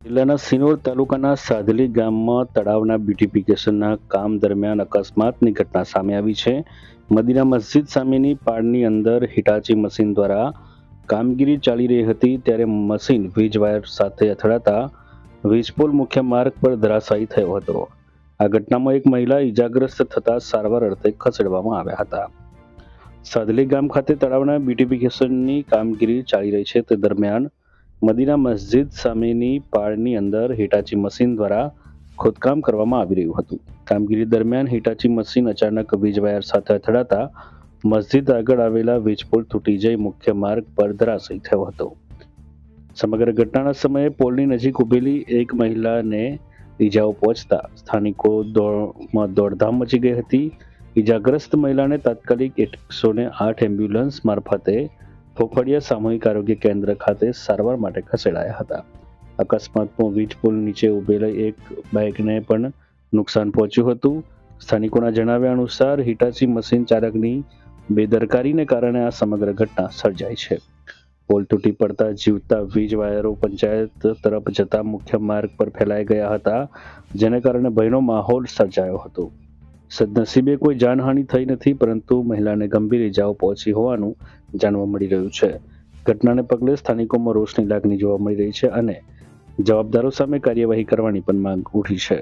જિલ્લાના સિનોર તાલુકાના સાધલી ગામમાં તળાવના બ્યુટિફિકેશનના કામ દરમિયાન અકસ્માતની ઘટના સામે આવી છે. મદીના મસ્જિદ સામેની પાળની અંદર હિટાચી મશીન દ્વારા કામગીરી ચાલી રહી હતી ત્યારે મશીન વીજ વાયર સાથે અથડાતા વીજપોલ મુખ્ય માર્ગ પર ધરાશાયી થયો હતો. આ ઘટનામાં એક મહિલા ઈજાગ્રસ્ત થતા સારવાર અર્થે ખસેડવામાં આવ્યા હતા. સાધલી ગામ ખાતે તળાવના બ્યુટિફિકેશનની કામગીરી ચાલી રહી છે તે દરમિયાન મદીના મસ્જિદ સામેની પાળની અંદર હિટાચી મશીન દ્વારા ખોદકામ કરવામાં આવી રહ્યું હતું. કામગીરી દરમિયાન હિટાચી મશીન અચાનક વીજ વાયર સાથે અથડાતા મસ્જિદ આગળ આવેલા વીજપોલ તૂટી જઈ મુખ્ય માર્ગ પર ધરાશાયી થયો હતો. સમગ્ર ઘટનાના સમયે પોલની નજીક ઉભેલી એક મહિલાને ઈજાઓ પહોંચતા સ્થાનિકોમાં દોડધામ મચી ગઈ હતી. ઈજાગ્રસ્ત મહિલાને તાત્કાલિક 108 એમ્બ્યુલન્સ મારફતે ફોફળિયા સામૂહિક આરોગ્ય કેન્દ્ર ખાતે સારવાર માટે ખસેડાયા હતા. અકસ્માતમાં વીજ પુલ નીચે ઉભેલા એક બાઇકને પણ નુકસાન પહોંચ્યું હતું. સ્થાનિકોના જણાવ્યા અનુસાર હિટાચી મશીન ચાલકની બેદરકારીને કારણે આ સમગ્ર ઘટના સર્જાઈ છે. પોલ તૂટી પડતા જીવતા વીજ વાયરો પંચાયત તરફ જતા મુખ્ય માર્ગ પર ફેલાઈ ગયા હતા, જેને કારણે ભયનો માહોલ સર્જાયો હતો. સદનસીબે કોઈ જાનહાનિ થઈ નથી, પરંતુ મહિલાને ગંભીર ઇજાઓ પહોંચી હોવાનું જાણવા મળી રહ્યું છે. ઘટનાને પગલે સ્થાનિકોમાં રોષની લાગણી જોવા મળી રહી છે અને જવાબદારો સામે કાર્યવાહી કરવાની પણ માંગ ઉઠી છે.